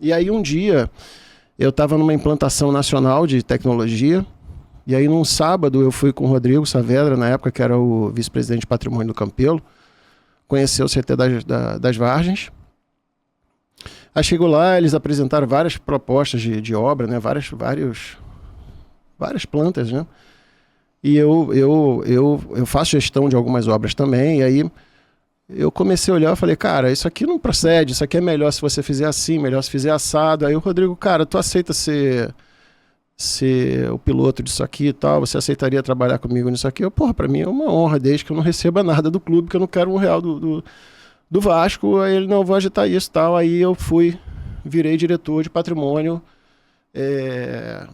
E aí um dia eu estava numa implantação nacional de tecnologia, e aí num sábado eu fui com o Rodrigo Saavedra, na época que era o vice-presidente de patrimônio do Campelo, conhecer o CT das Vargens. Aí chegou lá, eles apresentaram várias propostas de obra, né? Várias plantas, né? E eu faço gestão de algumas obras também, e aí eu comecei a olhar e falei, cara, isso aqui não procede, isso aqui é melhor se você fizer assim, melhor se fizer assado. Aí o Rodrigo, cara, tu aceita ser o piloto disso aqui e tal, você aceitaria trabalhar comigo nisso aqui? Porra, pra mim é uma honra, desde que eu não receba nada do clube, que eu não quero R$1 do Vasco. Aí ele, não, vou agitar isso e tal. Aí eu virei diretor de patrimônio,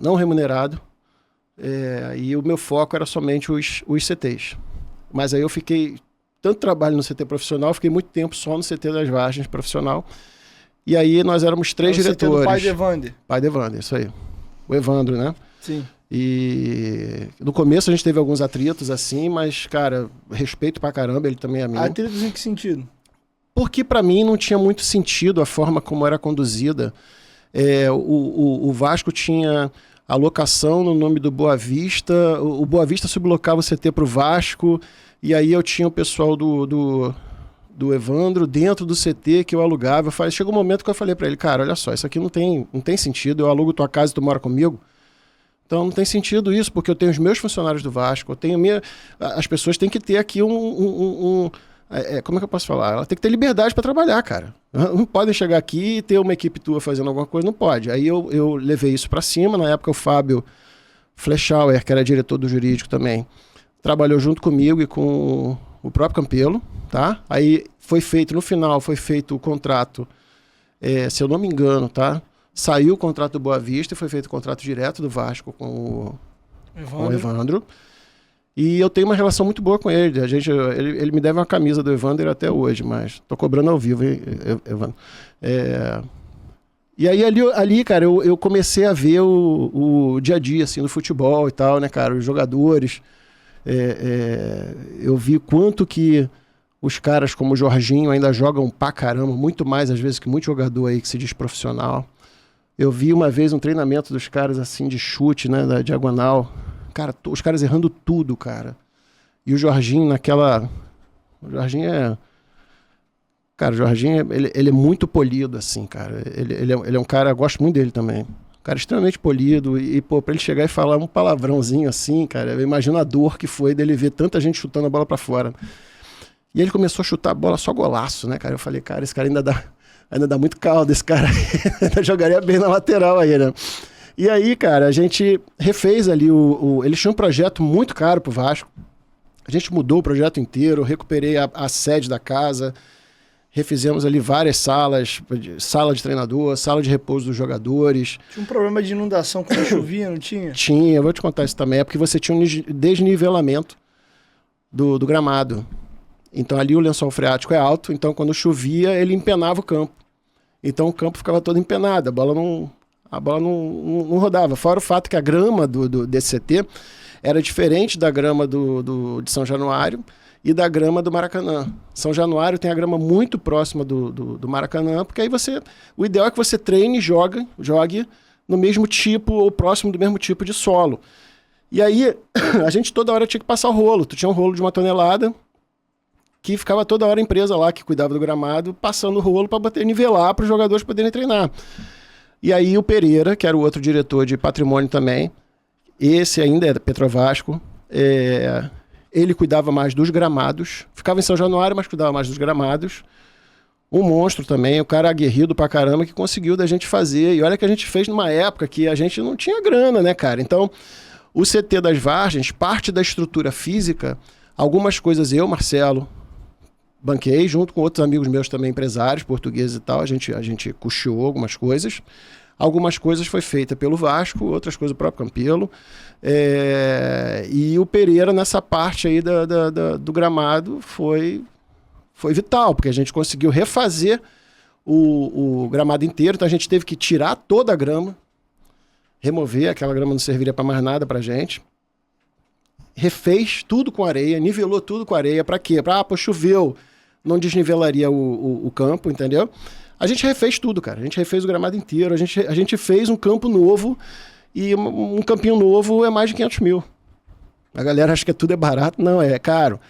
não remunerado, e o meu foco era somente os CTs. Mas aí eu fiquei, tanto trabalho no CT profissional, fiquei muito tempo só no CT das Vargens profissional. E aí nós éramos 3 diretores. CT do pai de Evander. Pai de Evander, isso aí. O Evandro, né? Sim. E no começo a gente teve alguns atritos assim, mas, cara, respeito pra caramba, ele também é amigo. Atritos em que sentido? Porque pra mim não tinha muito sentido a forma como era conduzida. O Vasco tinha alocação no nome do Boa Vista, o Boa Vista sublocava o CT pro Vasco, e aí eu tinha o pessoal do Evandro dentro do CT que eu alugava. Chegou um momento que eu falei pra ele, cara, olha só, isso aqui não tem sentido, eu alugo tua casa e tu mora comigo. Então não tem sentido isso, porque eu tenho os meus funcionários do Vasco, eu tenho as pessoas têm que ter aqui como é que eu posso falar? Ela tem que ter liberdade para trabalhar, cara. Não podem chegar aqui e ter uma equipe tua fazendo alguma coisa, não pode. Aí eu levei isso para cima. Na época o Fábio Fleischauer, que era diretor do jurídico também, trabalhou junto comigo e com o próprio Campelo, tá? Aí no final foi feito o contrato, se eu não me engano, tá? Saiu o contrato do Boa Vista e foi feito o contrato direto do Vasco com o Evandro. E eu tenho uma relação muito boa com ele. Ele me deve uma camisa do Evander até hoje, mas tô cobrando ao vivo, hein, Evandro. E aí ali, cara, eu comecei a ver o dia a dia, assim, do futebol e tal, né, cara? Os jogadores. Eu vi quanto que os caras como o Jorginho ainda jogam pra caramba, muito mais às vezes que muito jogador aí que se diz profissional. Eu vi uma vez um treinamento dos caras assim de chute, né, da diagonal. Cara, os caras errando tudo, cara. E o Jorginho O Jorginho Cara, o Jorginho, ele é muito polido, assim, cara. Ele é um cara, eu gosto muito dele também. Um cara extremamente polido. E, pô, pra ele chegar e falar um palavrãozinho assim, cara, eu imagino a dor que foi dele ver tanta gente chutando a bola pra fora. E ele começou a chutar a bola só golaço, né, cara? Eu falei, cara, esse cara ainda dá muito caldo, esse cara ainda jogaria bem na lateral aí, né? E aí, cara, a gente refez ali eles tinham um projeto muito caro pro Vasco. A gente mudou o projeto inteiro, recuperei a sede da casa, refizemos ali várias salas, sala de treinador, sala de repouso dos jogadores. Tinha um problema de inundação quando chovia, não tinha? Tinha, eu vou te contar isso também, é porque você tinha um desnivelamento do gramado. Então ali o lençol freático é alto, então quando chovia ele empenava o campo. Então o campo ficava todo empenado, a bola não rodava. Fora o fato que a grama desse CT era diferente da grama de São Januário e da grama do Maracanã. São Januário tem a grama muito próxima do Maracanã, porque aí o ideal é que você treine e jogue no mesmo tipo ou próximo do mesmo tipo de solo. E aí a gente toda hora tinha que passar o rolo. Tu tinha um rolo de 1 tonelada que ficava toda hora a empresa lá que cuidava do gramado passando o rolo para nivelar para os jogadores poderem treinar. E aí o Pereira, que era o outro diretor de patrimônio também, esse ainda é Petrovasco, ele cuidava mais dos gramados, ficava em São Januário, mas cuidava mais dos gramados. Um monstro também, o cara aguerrido pra caramba que conseguiu da gente fazer. E olha que a gente fez numa época que a gente não tinha grana, né, cara? Então, o CT das Vargens, parte da estrutura física, algumas coisas eu, Marcelo, banquei, junto com outros amigos meus também, empresários portugueses e tal, a gente custeou algumas coisas. Algumas coisas foi feita pelo Vasco, outras coisas o próprio Campelo. E o Pereira, nessa parte aí do gramado, foi vital, porque a gente conseguiu refazer o gramado inteiro, então a gente teve que tirar toda a grama, remover, aquela grama não serviria para mais nada pra gente. Refez tudo com areia, nivelou tudo com areia, para quê? Choveu, não desnivelaria o campo, entendeu? A gente refez tudo, cara. A gente refez o gramado inteiro. A gente fez um campo novo e um campinho novo é mais de 500 mil. A galera acha que tudo é barato. Não, é caro.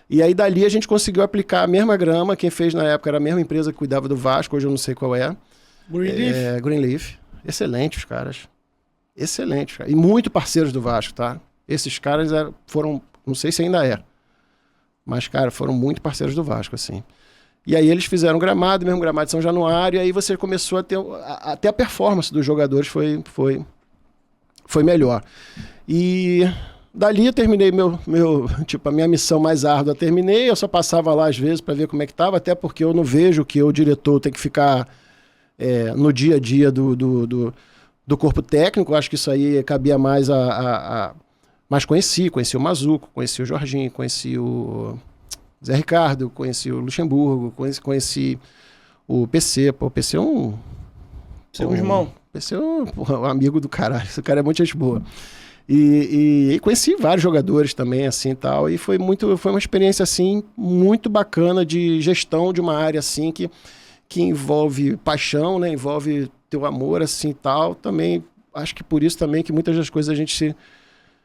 E aí dali a gente conseguiu aplicar a mesma grama. Quem fez na época era a mesma empresa que cuidava do Vasco. Hoje eu não sei qual é. Greenleaf? Greenleaf. Excelente os caras. Excelente. E muito parceiros do Vasco, tá? Esses caras foram, não sei se ainda é, mas, cara, foram muito parceiros do Vasco, assim. E aí eles fizeram gramado, mesmo gramado de São Januário, e aí você começou a ter, até a performance dos jogadores foi melhor. E dali eu terminei a minha missão mais árdua, terminei, eu só passava lá às vezes para ver como é que tava, até porque eu não vejo que o diretor tem que ficar no dia a dia do corpo técnico. Acho que isso aí cabia mais mas conheci o Mazuco, conheci o Jorginho, conheci o Zé Ricardo, conheci o Luxemburgo, conheci o PC. Pô, o PC é um... Seu irmão. PC é um amigo do caralho. Esse cara é muito gente boa. E conheci vários jogadores também, assim, tal. E foi uma experiência, assim, muito bacana de gestão de uma área, assim, que envolve paixão, né? Envolve teu amor, assim, tal. Também, acho que por isso também que muitas das coisas a gente